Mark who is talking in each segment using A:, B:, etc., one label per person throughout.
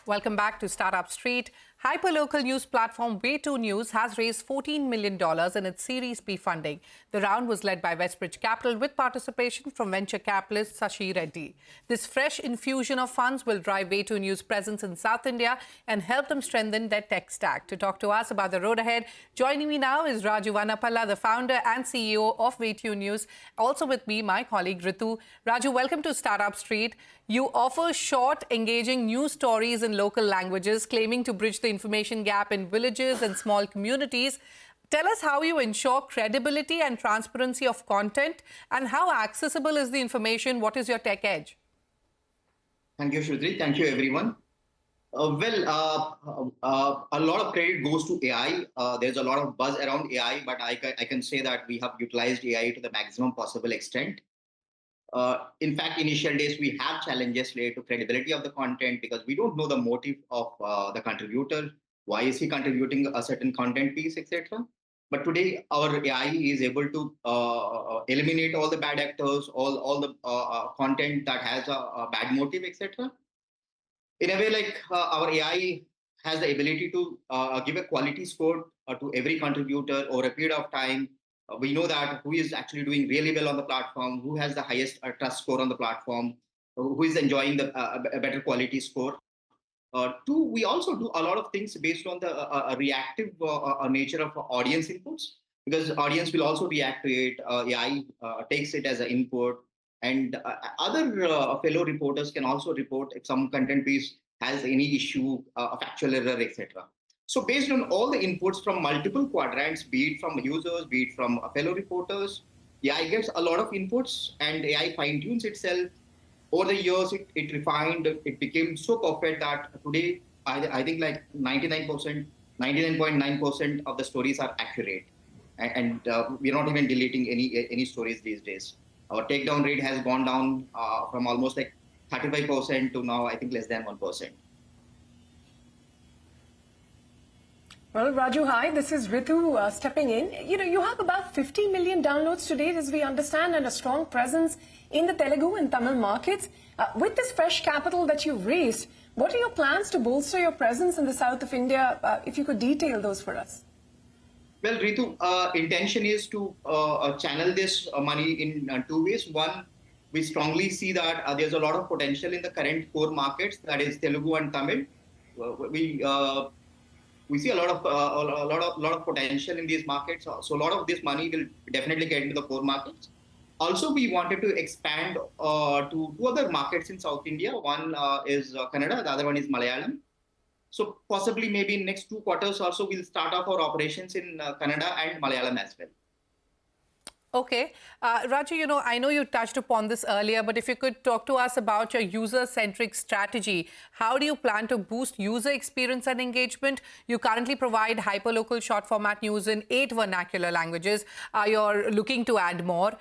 A: Welcome back to Startup Street. Hyperlocal news platform Way2News has raised $14 million in its Series B funding. The round was led by Westbridge Capital with participation from venture capitalist Sashi Reddy. This fresh infusion of funds will drive Way2News' presence in South India and help them strengthen their tech stack. To talk to us about the road ahead, joining me now is Raju Vanapalla, the founder and CEO of Way2News. Also with me, my colleague Ritu. Raju, welcome to Startup Street. You offer short, engaging news stories in local languages, claiming to bridge the information gap in villages and small communities. Tell us how you ensure credibility and transparency of content, and how accessible is the information? What is your tech edge?
B: Thank you, Shruti. Thank you, everyone. A lot of credit goes to AI. There's a lot of buzz around AI, but I can say that we have utilized AI to the maximum possible extent. In fact, initial days, we have challenges related to credibility of the content because we don't know the motive of the contributor. Why is he contributing a certain content piece, etc. But today, our AI is able to eliminate all the bad actors, all the content that has a bad motive, etc. In a way, like our AI has the ability to give a quality score to every contributor over a period of time. We know that who is actually doing really well on the platform, who has the highest trust score on the platform, who is enjoying the a better quality score. Two, we also do a lot of things based on the reactive nature of audience inputs, because audience will also react to it. AI takes it as an input, and other fellow reporters can also report if some content piece has any issue, factual error, etc. So based on all the inputs from multiple quadrants, be it from users, be it from fellow reporters, AI gets a lot of inputs, and AI fine-tunes itself. Over the years, it refined, it became so perfect that today, I think like 99%, 99.9% of the stories are accurate. And we're not even deleting any stories these days. Our takedown rate has gone down from almost like 35% to now, I think, less than 1%.
C: Well, Raju, hi. This is Ritu stepping in. You have about 50 million downloads to date, as we understand, and a strong presence in the Telugu and Tamil markets. With this fresh capital that you've raised, what are your plans to bolster your presence in the south of India? If you could detail those for us.
B: Well, Ritu, intention is to channel this money in two ways. One, we strongly see that there's a lot of potential in the current core markets, that is Telugu and Tamil. We see a lot of potential in these markets. So a lot of this money will definitely get into the core markets. Also, we wanted to expand to two other markets in South India. One is Kannada, the other one is Malayalam. So possibly maybe in next 2 quarters also, we'll start off our operations in Kannada and Malayalam as well.
A: Okay. Raju, I know you touched upon this earlier, but if you could talk to us about your user-centric strategy. How do you plan to boost user experience and engagement? You currently provide hyperlocal short-format news in 8 vernacular languages. You're looking to add more.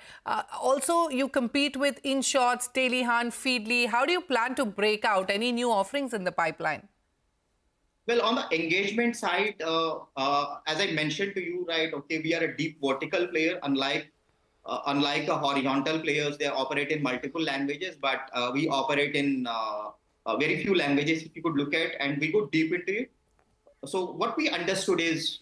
A: Also, you compete with InShots, Daily Hunt, Feedly. How do you plan to break out? Any new offerings in the pipeline?
B: Well, on the engagement side, as I mentioned to you, right, okay, we are a deep vertical player, unlike a horizontal players. They operate in multiple languages, but we operate in very few languages, if you could look at, and we go deep into it. So what we understood is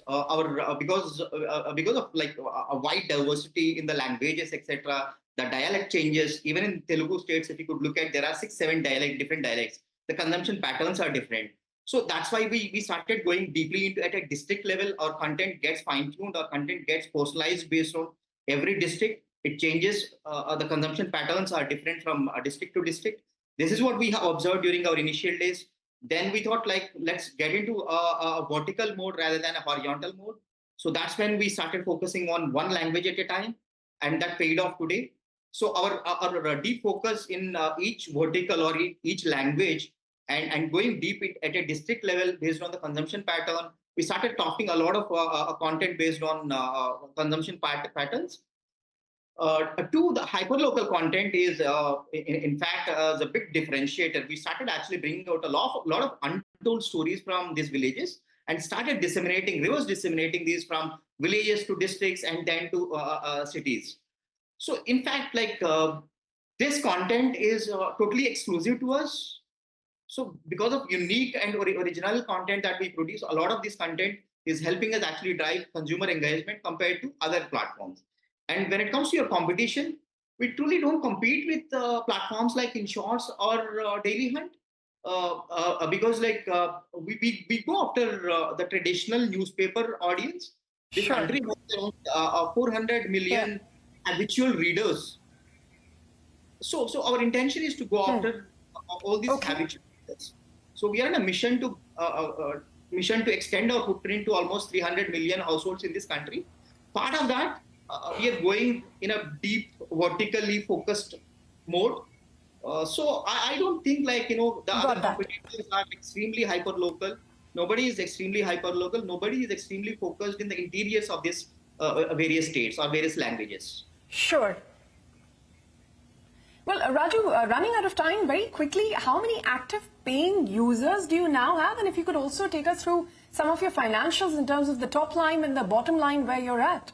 B: because of like a wide diversity in the languages, etc., the dialect changes. Even in Telugu states, if you could look at, there are 6-7 different dialects. The consumption patterns are different. So that's why we started going deeply into at a district level. Our content gets fine-tuned, our content gets personalized based on every district. It changes. The consumption patterns are different from district to district. This is what we have observed during our initial days. Then we thought, like, let's get into a vertical mode rather than a horizontal mode. So that's when we started focusing on one language at a time, and that paid off today. So our deep focus in each vertical or each language, and going deep at a district level based on the consumption pattern. We started talking a lot of content based on consumption patterns. Two, the hyperlocal content is, in fact, the big differentiator. We started actually bringing out a lot of untold stories from these villages and started reverse disseminating these from villages to districts and then to cities. So, in fact, like this content is totally exclusive to us. So because of unique and original content that we produce, a lot of this content is helping us actually drive consumer engagement compared to other platforms. And when it comes to your competition, we truly don't compete with platforms like InShorts or Daily Hunt because we go after the traditional newspaper audience. This
C: Sure.
B: country has around 400 million habitual readers. So our intention is to go after all these habitual readers. So we are on a mission to extend our footprint to almost 300 million households in this country. Part of that, we are going in a deep, vertically focused mode. So I don't think the other competitors are extremely hyper-local. Nobody is extremely hyper-local. Nobody is extremely focused in the interiors of these various states or various languages.
C: Sure. Well, Raju, running out of time, very quickly, how many active paying users do you now have? And if you could also take us through some of your financials in terms of the top line and the bottom line where you're at.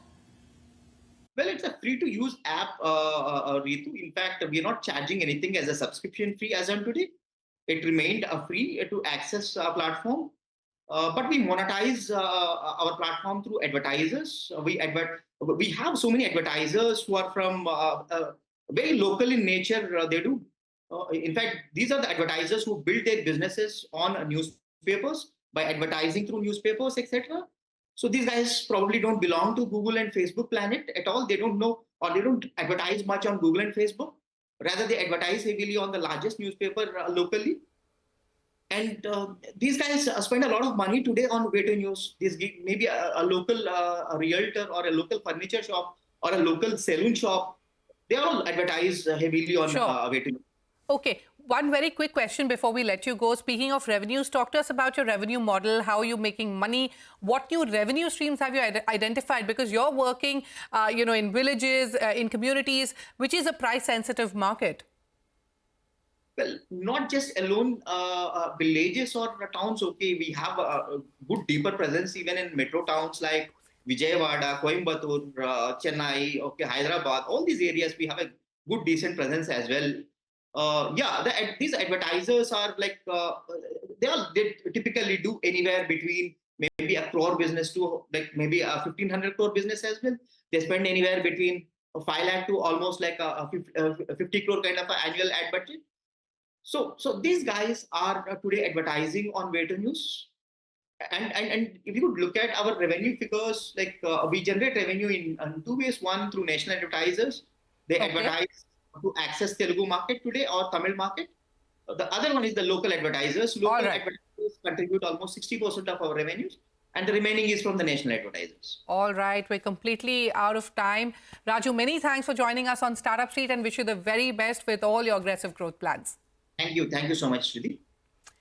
B: Well, it's a free-to-use app, Ritu. In fact, we are not charging anything as a subscription fee as on today. It remained free to access our platform. But we monetize our platform through advertisers. We have so many advertisers who are from very local in nature. They do. In fact, these are the advertisers who build their businesses on newspapers by advertising through newspapers, etc. So these guys probably don't belong to Google and Facebook planet at all. They don't know, or they don't advertise much on Google and Facebook. Rather, they advertise heavily on the largest newspaper locally. And these guys spend a lot of money today on Way2News. Maybe a local realtor or a local furniture shop or a local saloon shop. They all advertise heavily on Way2News.
A: Okay. One very quick question before we let you go. Speaking of revenues, talk to us about your revenue model. How are you making money? What new revenue streams have you identified? Because you're working, in villages, in communities, which is a price-sensitive market.
B: Well, not just alone villages or towns. Okay, we have a good deeper presence even in metro towns like Vijayawada, Coimbatore, Chennai, okay, Hyderabad. All these areas we have a good decent presence as well. These advertisers are like they typically do anywhere between maybe a crore business to like maybe a 1,500 crore business as well. They spend anywhere between 5 lakh to almost like a 50 crore kind of an annual ad budget. So these guys are today advertising on Way2News. And if you could look at our revenue figures, like we generate revenue in two ways. One, through national advertisers. They advertise to access Telugu market today or Tamil market. The other one is the local advertisers. Local advertisers contribute almost 60% of our revenues, and the remaining is from the national advertisers.
A: All right, we're completely out of time. Raju, many thanks for joining us on Startup Street and wish you the very best with all your aggressive growth plans.
B: Thank you. Thank you so much, Shruti.